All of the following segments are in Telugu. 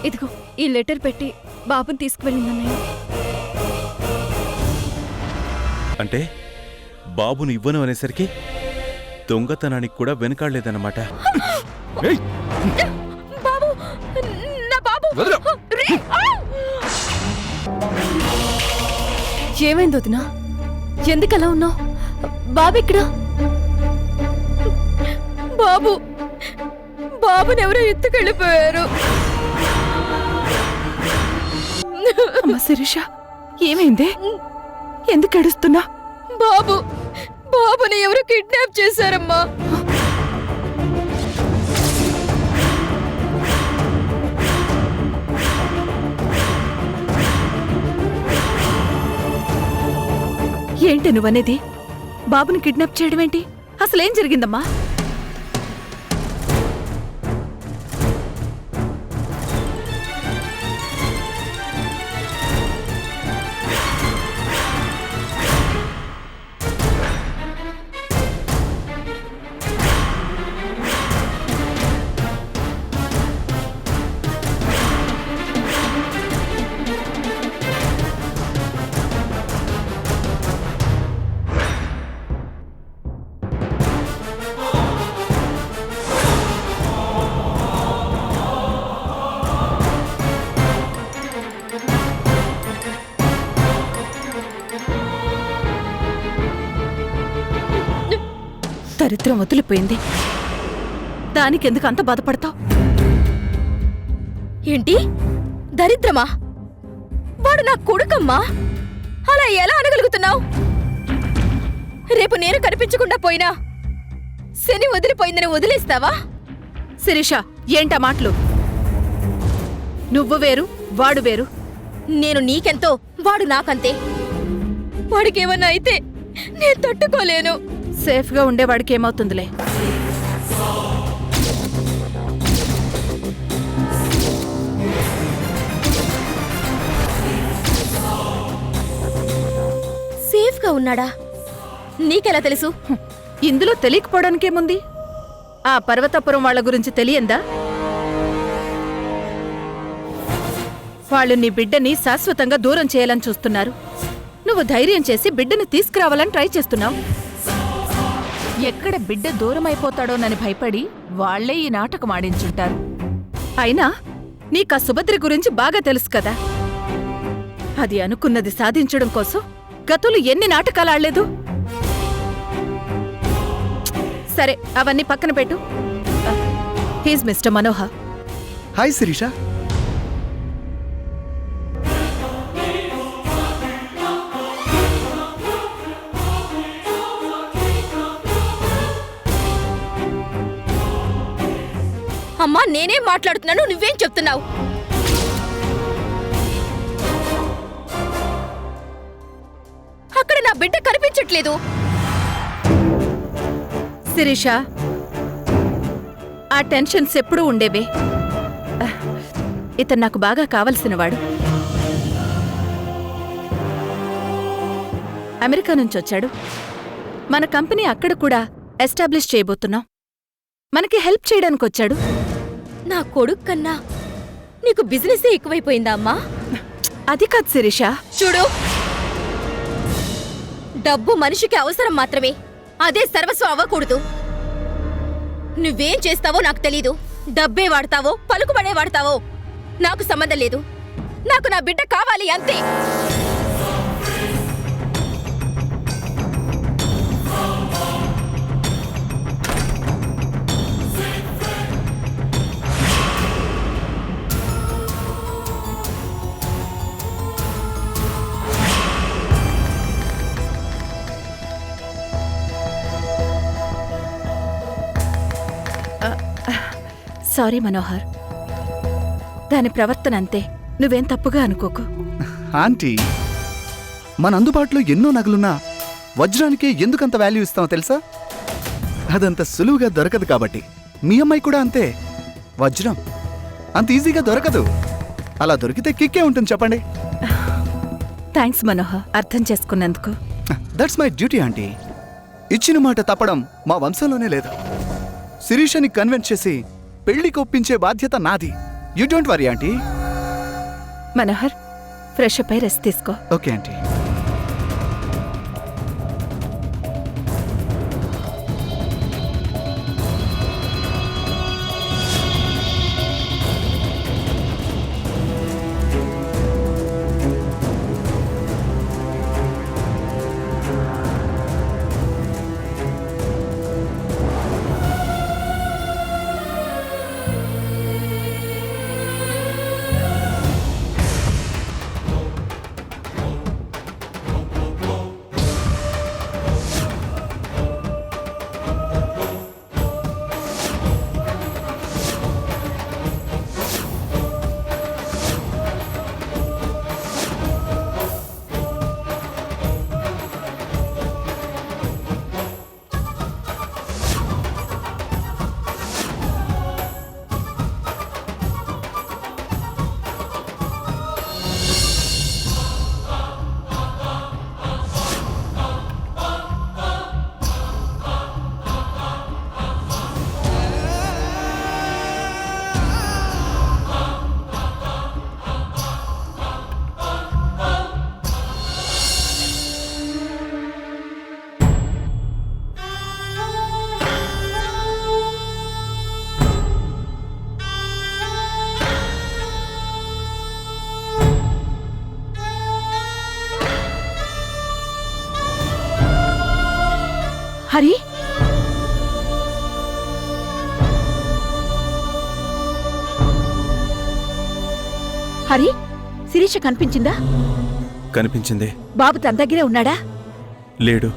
ఇదిగో ఈ లెటర్ పెట్టి బాబుని తీసుకువెళ్ళిందన్నయ్య. అంటే బాబుని ఇవ్వను అనేసరికి దొంగతనానికి కూడా వెనకాడలేదన్నమాట. బాబు, నా బాబు. ఏమైంది వదినా? ఎందుకలా ఉన్నావు? బాబు ఎక్కడా? బాబు, బాబుని ఎవరో ఎత్తుకెళ్ళిపోయారు. అమ్మా శిరీష, ఏమైంది? ఎందుకు ఏడుస్తున్నా? బాబుని ఎవరో కిడ్నాప్ చేశారమ్మా. ఏంటి నువ్వనేది? బాబుని కిడ్నాప్ చేయడం ఏంటి? అసలేం జరిగిందమ్మా? దరిద్రం వదిలిపోయింది. దానికెందుకు అంత బాధపడతావు? ఏంటి దరిద్రమా? వాడు నా కొడుకమ్మా. అలా ఎలా అనగలుగుతున్నావు? రేపు నేను కనిపించకుండా పోయినా శని వదిలిపోయిందని వదిలేస్తావా? శిరీష, ఏంటా మాటలు? నువ్వు వేరు, వాడు వేరు. నేను నీకెంతో, వాడు నాకంతే. వాడికేమన్నా అయితే నేను తట్టుకోలేను. సేఫ్గా ఉండేవాడికి ఏమవుతుందిలే. సేఫ్గా ఉన్నాడా? నీకెలా తెలుసు? ఇందులో తెలియకపోవడానికేముంది? ఆ పర్వతపురం వాళ్ళ గురించి తెలియందా? వాళ్ళు నీ బిడ్డని శాశ్వతంగా దూరం చేయాలని చూస్తున్నారు. నువ్వు ధైర్యం చేసి బిడ్డని తీసుకురావాలని ట్రై చేస్తున్నావు. ఎక్కడ బిడ్డ దూరం అయిపోతాడోనని భయపడి వాళ్లే ఈ నాటకం ఆడించుంటారు. అయినా నీకా సుభద్ర గురించి బాగా తెలుసు కదా. అది అనుకున్నది సాధించడం కోసం గతులు ఎన్ని నాటకాలు ఆడలేదు. సరే, అవన్నీ పక్కన పెట్టు. He's mister Manohar. Hi Shirisha. అమ్మా, నేనేం మాట్లాడుతున్నాను, నువ్వేం చెప్తున్నావు? అక్కడ నా బిడ్డ కనిపించట్లేదు. శిరీష, ఆ టెన్షన్స్ ఎప్పుడూ ఉండేవే. ఇతను నాకు బాగా కావలసినవాడు. అమెరికా నుంచి వచ్చాడు. మన కంపెనీ అక్కడ కూడా ఎస్టాబ్లిష్ చేయబోతున్నాం. మనకి హెల్ప్ చేయడానికి వచ్చాడు. నా కొడుకు కన్నా నీకు బిజినెస్ ఎక్కువైపోయిందా అమ్మా? అది కాదు శిరీష. చూడు, డబ్బు మనిషికి అవసరం మాత్రమే, అదే సర్వస్వం అవ్వకూడదు. నువ్వేం చేస్తావో నాకు తెలీదు. డబ్బే వాడతావో పలుకుబడే వాడతావో నాకు సంబంధం లేదు. నాకు నా బిడ్డ కావాలి, అంతే. సారీ మనోహర్, దాని ప్రవర్తన అంతే. నువ్వేం తప్పుగా అనుకోకు. ఆంటీ, మన అందుబాటులో ఎన్నో నగలున్నా వజ్రానికే ఎందుకంత వాల్యూ ఇస్తామో తెలుసా? అదంత సులువుగా దొరకదు కాబట్టి. మీ అమ్మాయి కూడా అంతే. వజ్రం అంత ఈజీగా దొరకదు. అలా దొరికితే కిక్కే ఉంటుంది చెప్పండి. థ్యాంక్స్ మనోహర్, అర్థం చేసుకున్నందుకు. That's my duty aunty. ఇచ్చిన మాట తప్పడం మా వంశంలోనే లేదు. శిరీషని కన్విన్స్ చేసి పెళ్లికి ఒప్పించే బాధ్యత నాది. You don't worry aunty. Manohar, fresh up అయి రెస్ట్ తీసుకో. Okay aunty. హరి, హరి, శిరీష కనిపించిందా? కనిపించింది. బాబు తన దగ్గరే ఉన్నాడా? లేడు.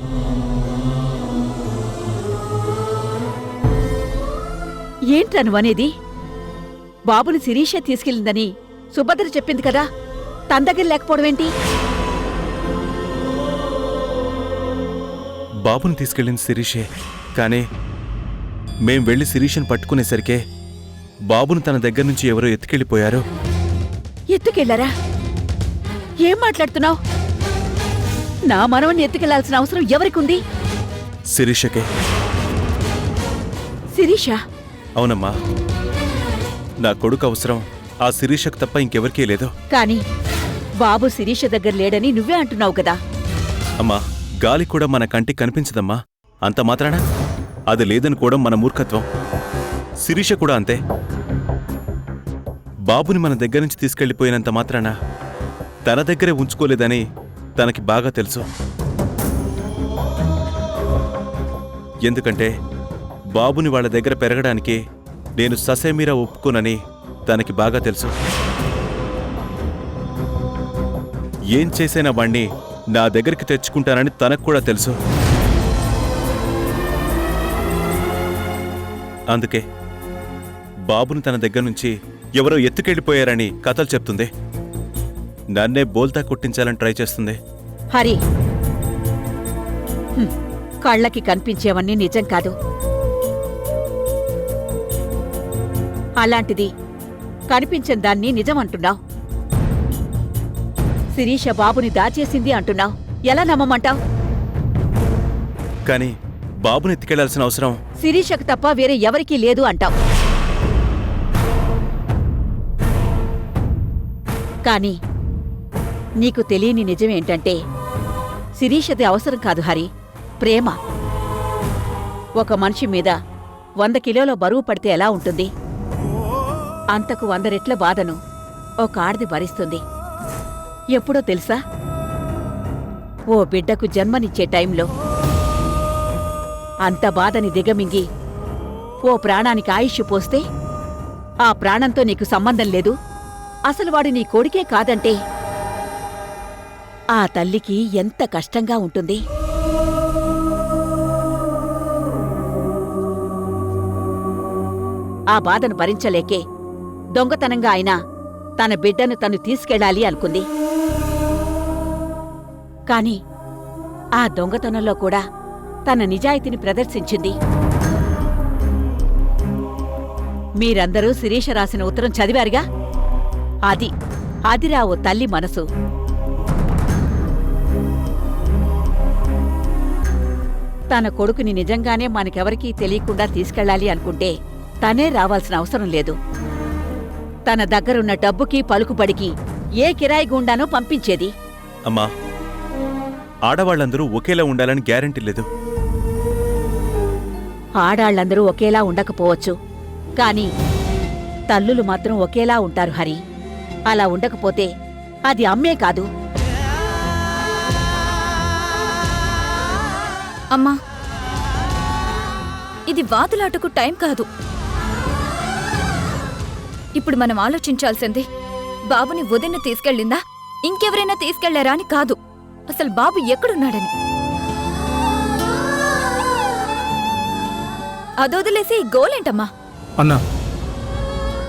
ఏంట్రా నువ్వనేది? బాబుని శిరీషే తీసుకెళ్ళిందని సుభద్ర చెప్పింది కదా, తన దగ్గర లేకపోవడమేంటి? బాబుని తీసుకెళ్ళింది శిరీషే, కానీ మేం వెళ్ళి శిరీషను పట్టుకునేసరికే బాబును తన దగ్గర నుంచి ఎవరో ఎత్తుకెళ్ళిపోయారు. ఎత్తుకెళ్లారా? ఏం మాట్లాడుతున్నావు? నా మనవన్ని ఎత్తుకెళ్లాల్సిన అవసరం ఎవరికుంది? శిరీషకే. శిరీష? అవునమ్మా, నా కొడుకు అవసరం ఆ శిరీషకు తప్ప ఇంకెవరికీ లేదు. కాని బాబు శిరీష దగ్గర లేడని నువ్వే అంటున్నావు కదా. అమ్మా, గాలి కూడా మన కంటికి కనిపించదమ్మా. అంత మాత్రాన అది లేదనుకోవడం మన మూర్ఖత్వం. శిరీష కూడా అంతే. బాబుని మన దగ్గర నుంచి తీసుకెళ్లిపోయినంత మాత్రాన తన దగ్గరే ఉంచుకోలేదని తనకి బాగా తెలుసు. ఎందుకంటే బాబుని వాళ్ళ దగ్గర పెరగడానికి నేను ససేమీరా ఒప్పుకోనని తనకి బాగా తెలుసు. ఏం చేసైనా వాణ్ణి నా దగ్గరికి తెచ్చుకుంటానని తనకు కూడా తెలుసు. అందుకే బాబుని తన దగ్గర నుంచి ఎవరో ఎత్తుకెళ్ళిపోయారని కథలు చెప్తుంది. నన్నే బోల్తా కొట్టించాలని ట్రై చేస్తుంది. హరి, కళ్ళకి కనిపించేవన్నీ నిజం కాదు. అలాంటిది కనిపించని దాన్ని నిజం అంటున్నావు. శిరీష బాబుని దాచేసింది అంటున్నావు. ఎలా నమ్మమంటావు? కానీ బాబుని ఎత్తుకెళ్లాల్సిన అవసరం శిరీషకు తప్ప వేరే ఎవరికీ లేదు అంటావు. కాని నీకు తెలియని నిజమేంటంటే శిరీషది అవసరం కాదు హరి, ప్రేమ. ఒక మనిషి మీద 100 కిలోల బరువు పడితే ఎలా ఉంటుంది? అంతకు 100 రెట్ల బాధను ఒక ఆడది భరిస్తుంది. ఎప్పుడో తెలుసా? ఓ బిడ్డకు జన్మనిచ్చే టైంలో. అంత బాధని దిగమింగి ఓ ప్రాణానికి ఆయుష్ పోస్తే ఆ ప్రాణంతో నీకు సంబంధం లేదు, అసలు వాడు నీ కొడుకే కాదంటే ఆ తల్లికి ఎంత కష్టంగా ఉంటుంది. ఆ బాధను భరించలేకే దొంగతనంగా అయినా తన బిడ్డను తను తీసుకెళ్ళాలి అనుకుంది. కాని ఆ దొంగతనంలో కూడా తన నిజాయితీని ప్రదర్శించింది. మీరందరూ శిరీష రాసిన ఉత్తరం చదివారుగా? అదిరా ఓ తల్లి మనసు. తన కొడుకుని నిజంగానే మనకెవరికీ తెలియకుండా తీసుకెళ్ళాలి అనుకుంటే తనే రావాల్సిన అవసరం లేదు. తన దగ్గరున్న డబ్బుకి పలుకుబడికి ఏ కిరాయి గుండానో పంపించేది. అమ్మా, ఆడవాళ్ళందరూ ఒకేలా ఉండాలని గ్యారెంటీ లేదు. ఆడాళ్లందరూ ఒకేలా ఉండకపోవచ్చు, కాని తల్లులు మాత్రం ఒకేలా ఉంటారు హరి. అలా ఉండకపోతే అది అమ్మే కాదు. అమ్మా, ఇది వాదులాటకు టైం కాదు. ఇప్పుడు మనం ఆలోచించాల్సింది బాబుని వదిన తీసుకెళ్ళిందా, ఇంకెవరైనా తీసుకెళ్లారా అని కాదు, అసలు బాబు ఎక్కడున్నాడని. అదొదిలేసి గోలేంటమ్మా? అన్నా,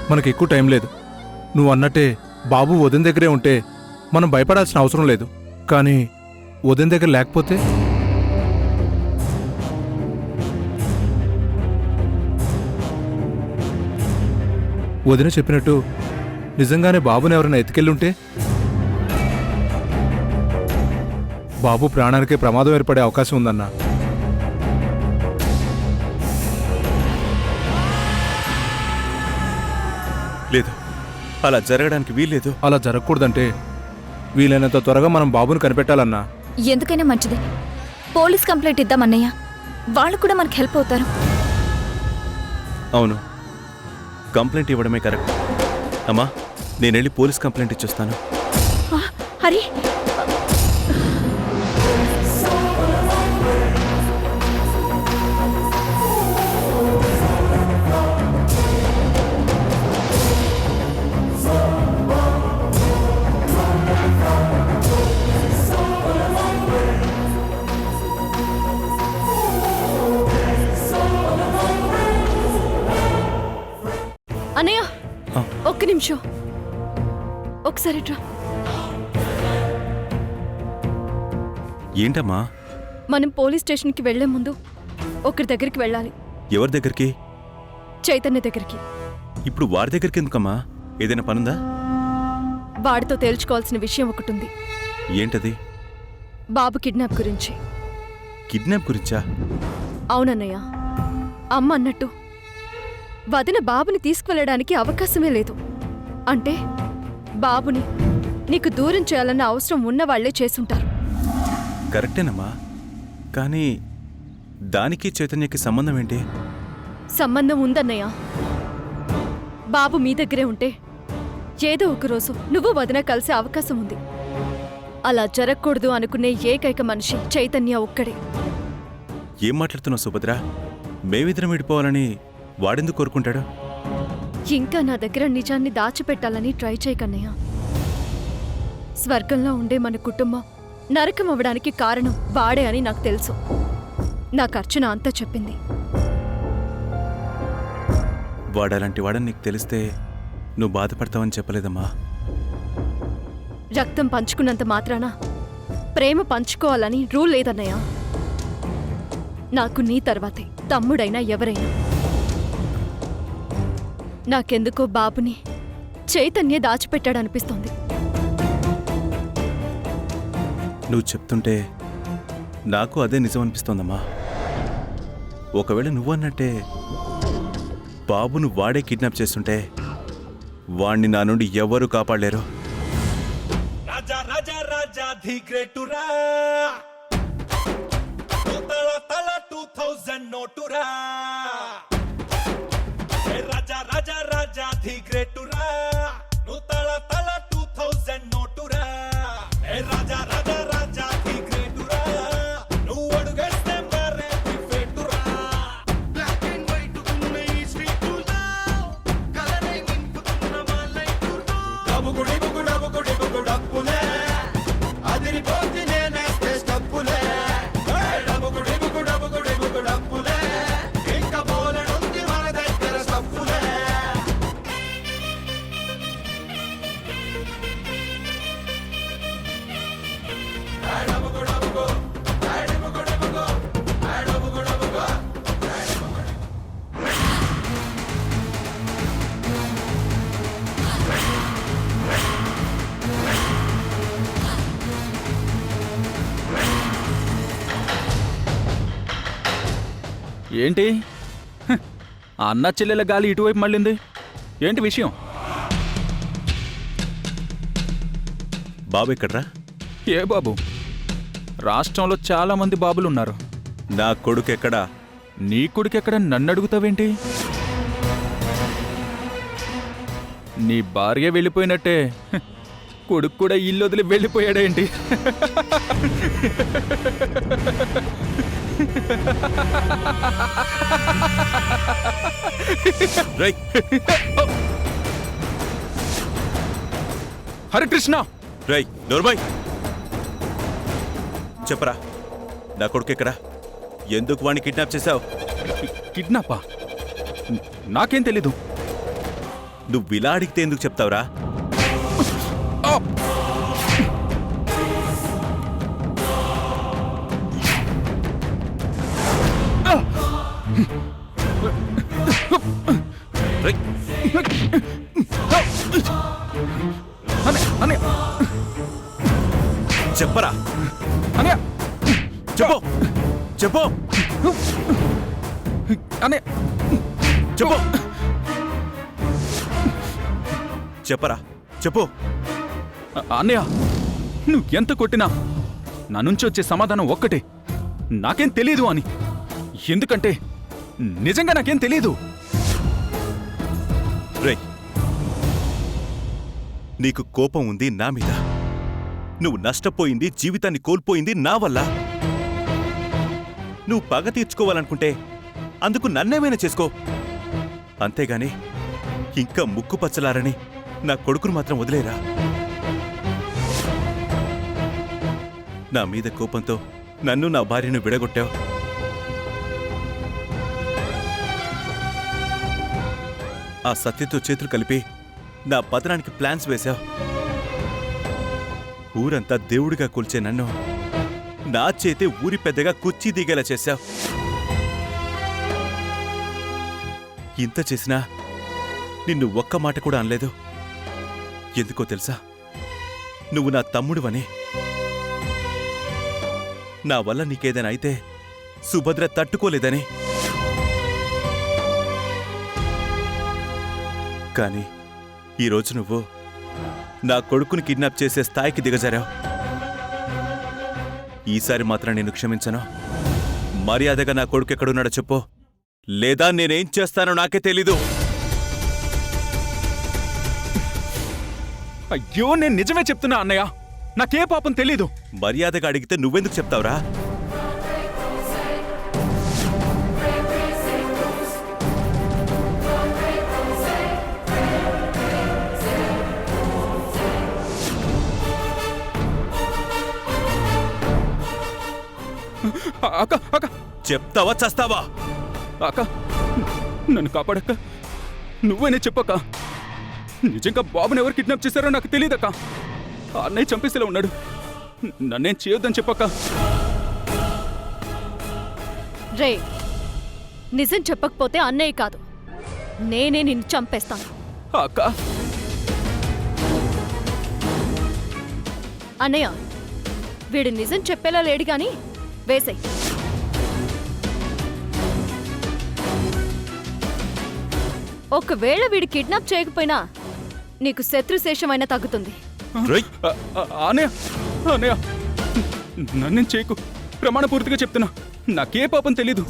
మనకి ఎక్కువ టైం లేదు. నువ్వు అన్నట్టే బాబు వదిన దగ్గరే ఉంటే మనం భయపడాల్సిన అవసరం లేదు. కానీ వదిన దగ్గర లేకపోతే వదిన చెప్పినట్టు నిజంగానే బాబుని ఎవరైనా ఎత్తుకెళ్ళుంటే బాబు ప్రాణానికే ప్రమాదం ఏర్పడే అవకాశం ఉందన్నా. లేదు, అలా జరగడానికి వీల్లేదు. అలా జరగకూడదంటే వీలైనంత త్వరగా మనం బాబుని కనిపెట్టాలన్నా. ఎందుకైనా మంచిది పోలీస్ కంప్లైంట్ ఇద్దామన్నయ్య, వాళ్ళు కూడా మనకు హెల్ప్ అవుతారు. అవును, కంప్లైంట్ ఇవ్వడమే కరెక్ట్. అమ్మా, నేనెళ్ళి పోలీస్ కంప్లైంట్ ఇచ్చొస్తాను. హరి, అన్నయ్య, ఆ. ఒక్క నిమిషం, ఒకసారి రా. ఏంటమ్మా? మనం పోలీస్ స్టేషన్కి వెళ్లే ముందు ఒకరి దగ్గరికి వెళ్ళాలి. ఎవరి దగ్గరికి? చైతన్య దగ్గరికి. ఇప్పుడు వారి దగ్గరికి ఎందుకమ్మా? ఏదైనా పనుందా? వాడితో తేల్చుకోవాల్సిన విషయం ఒకటుంది. ఏంటది? బాబు కిడ్నాప్ గురించి. కిడ్నాప్ గురించా? అవునన్నయ్య, అమ్మ అన్నట్టు వదిన బాబుని తీసుకువెళ్ళడానికి అవకాశమే లేదు. అంటే బాబుని నీకు దూరం చేయాలన్న అవసరం ఉన్నవాళ్లే చేసుంటారు. కరెక్టేనమ్మా, కానీ దానికి చైతన్యకి సంబంధం ఏంటి? సంబంధం ఉందన్నయ్య. బాబు మీ దగ్గరే ఉంటే ఏదో ఒకరోజు నువ్వు వదిన కలిసే అవకాశం ఉంది. అలా జరగకూడదు అనుకునే ఏకైక మనిషి చైతన్య ఒక్కడే. ఏం మాట్లాడుతున్నావు సుభద్ర? మేమిద్దరం విడిపోవాలని వాడెందుకు కోరుకుంటాడు? ఇంకా నా దగ్గర నిజాన్ని దాచిపెట్టాలని ట్రై చేయకన్నయ్య. స్వర్గంలో ఉండే మన కుటుంబం నరకం అవ్వడానికి కారణం వాడే అని నాకు తెలుసు. నాకు అర్చన అంతా చెప్పింది. వాడలాంటి వాడని నీకు తెలిస్తే నువ్వు బాధపడతావని చెప్పలేదమ్మా. రక్తం పంచుకున్నంత మాత్రాన ప్రేమ పంచుకోవాలని రూల్ లేదన్నయ్య. నాకు నీ తర్వాతే తమ్ముడైనా ఎవరైనా. నాకెందుకో బాబుని చైతన్య దాచిపెట్టాడనిపిస్తోంది. నువ్వు చెప్తుంటే నాకు అదే నిజం అనిపిస్తోందమ్మా. ఒకవేళ నువ్వన్నట్టే బాబును వాడే కిడ్నాప్ చేస్తుంటే వాణ్ణి నా నుండి ఎవరూ కాపాడలేరు. రాజా రాజా రాజా ది గ్రేటురా, తల తల 2000 నోటురా. రాజా రాజా రాజా ది గ్రేటురా, తల తల 2000 నోటురా. రాజా రాజా రాజా ది గ్రేటురా, నువ్వు అడుగేస్తే మారే ఫేటురా. బ్లాక్ అండ్ వైట్ ఉన్న ఈ స్ట్రీటులో కలరే నింపుతున్న మా లైఫ్లో డబ్బుగుడి డబ్బుగుడి డబ్బులే అదిరిపోతే నేనేస్తే స్టప్పులే. డబ్బుగుడి డబ్బులే ఇంకా బోలెడుంది మన దగ్గర స్టప్పులే. ఏంటి? అన్న చెల్లెల గాలి ఇటువైపు మళ్ళింది. ఏంటి విషయం? బాబు ఎక్కడ్రా? ఏ బాబు? రాష్ట్రంలో చాలా మంది బాబులున్నారు. నా కొడుకు ఎక్కడా? నీ కొడుకెక్కడ నన్ను అడుగుతావేంటి? నీ భార్య వెళ్ళిపోయినట్టే కొడుకు కూడా ఇల్లు వదిలి వెళ్ళిపోయాడేంటి? రేయ్, హరే కృష్ణ! రేయ్, నోర్మై! చెప్పరా, నా కొడుకు ఎక్కడా? ఎందుకు వాడిని కిడ్నాప్ చేశావు? కిడ్నాపా? నాకేం తెలీదు. నువ్వు ఇలా అడిగితే ఎందుకు చెప్తావురా? రేయ్, అన్నయ్య! చెప్పరా, అన్నయ్య! చెప్పు చెప్పు అన్నయ్య! చెప్పు చెప్పరా, చెప్పు. అన్నయ్య, నువ్వు ఎంత కొట్టినా నా నుంచి వచ్చే సమాధానం ఒక్కటే, నాకేం తెలీదు అని. ఎందుకంటే నిజంగా నాకేం తెలీదు. రేయ్, నీకు కోపం ఉంది నా మీద. నువ్వు నష్టపోయింది, జీవితాన్ని కోల్పోయింది నా వల్ల. నువ్వు పగ తీర్చుకోవాలనుకుంటే అందుకు నన్నేమైనా చేసుకో, అంతేగాని ఇంకా ముక్కు పచ్చలారని నా కొడుకును మాత్రం వదిలేరా. నా మీద కోపంతో నన్ను నా భార్యను విడగొట్టావు. ఆ సత్యతో చేతులు కలిపి నా పతనానికి ప్లాన్స్ వేశావు. ఊరంతా దేవుడిగా కొల్చే నన్ను నా చేతే ఊరి పెద్దగా కుర్చీ దిగేలా చేశావు. ఇంత చేసినా నిన్ను ఒక్క మాట కూడా అనలేదు. ఎందుకో తెలుసా? నువ్వు నా తమ్ముడివని. నా వల్ల నీకేదైనా అయితే సుభద్ర తట్టుకోలేదని. కానీ ఈరోజు నువ్వు నా కొడుకుని కిడ్నాప్ చేసే స్థాయికి దిగజారావు. ఈసారి మాత్రం నేను క్షమించను. మర్యాదగా నా కొడుకు ఎక్కడున్నాడో చెప్పు, లేదా నేనేం చేస్తానో నాకే తెలీదు. అయ్యో, నేను నిజమే చెప్తున్నా అన్నయ్య, నాకే పాపం తెలీదు. మర్యాదగా అడిగితే నువ్వెందుకు చెప్తావురా? అక్క అక్క చెప్తావా చస్తావా? అక్క, నన్ను కాపాడక్క, నువ్వేనే చెప్పక్క. నిజంగా బాబుని ఎవరు కిడ్నాప్ చేశారో నాకు తెలియదక్క. అన్నయ్య చంపేసేలా ఉన్నాడు. నన్నేం చేయొద్దని చెప్పక్క. రే, నిజం చెప్పకపోతే అన్నయ్య కాదు, నేనే నిన్ను చంపేస్తాను. అక్క, అన్నయ్య, వీడు నిజం చెప్పేలా లేడు గాని వేసేయ్. ఒకవేళ వీడు కిడ్నాప్ చేయకపోయినా నీకు శత్రుశేషమైనా తగ్గుతుంది. రేయ్, అన్నయ్య అన్నయ్య, నన్నేం చేయకు, ప్రమాణపూర్తిగా చెప్తున్నా, నాకే పాపం తెలీదు.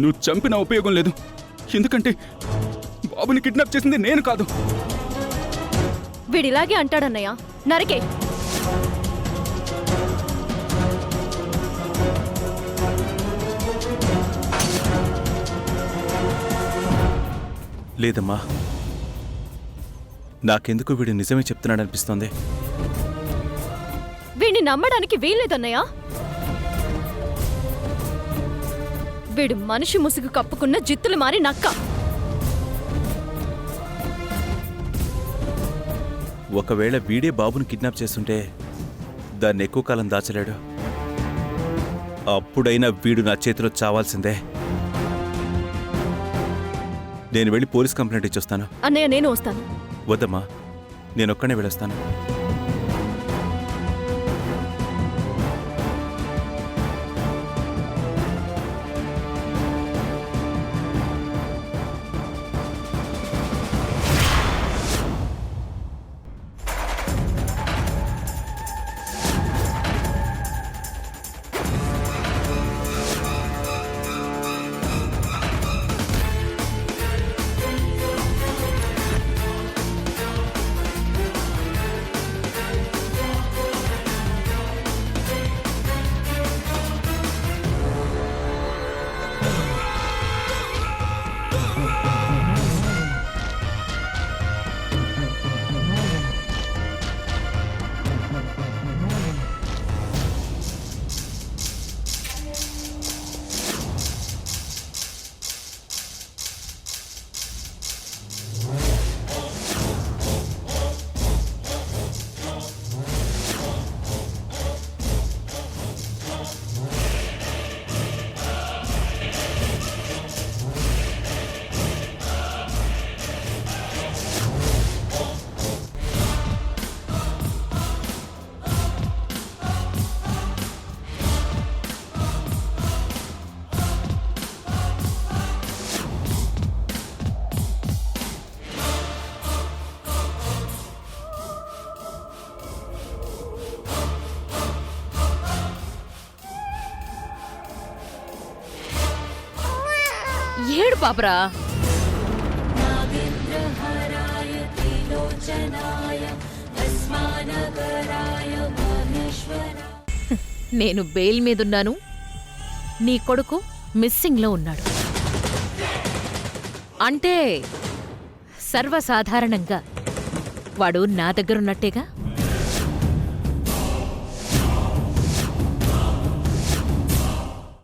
నువ్వు చంపినా ఉపయోగం లేదు. ఎందుకంటే బాబుని కిడ్నాప్ చేసింది నేను కాదు. వీడిలాగే అంటాడన్నయ్య, నరికే. లేదమ్మా, నాకెందుకు వీడు నిజమే చెప్తున్నాడనిపిస్తోంది. వీడిని నమ్మడానికి వీల్లేదన్నయ్య. వీడు మనిషి ముసుగు కప్పుకున్న జిత్తులు మారి నక్క. ఒకవేళ వీడే బాబుని కిడ్నాప్ చేస్తుంటే దాన్ని ఎక్కువ కాలం దాచలేడు. అప్పుడైనా వీడు నా చేతిలో చావాల్సిందే. నేను వెళ్ళి పోలీస్ కంప్లైంట్ ఇచ్చొస్తాను. అన్నయ్య, నేను వస్తాను. వద్దమ్మా, నేనొక్కనే వెళ్ళొస్తాను. ఏడు పాపరా. నేను బెయిల్ మీదున్నాను, నీ కొడుకు మిస్సింగ్లో ఉన్నాడు. అంటే సర్వసాధారణంగా వాడు నా దగ్గరున్నట్టేగా.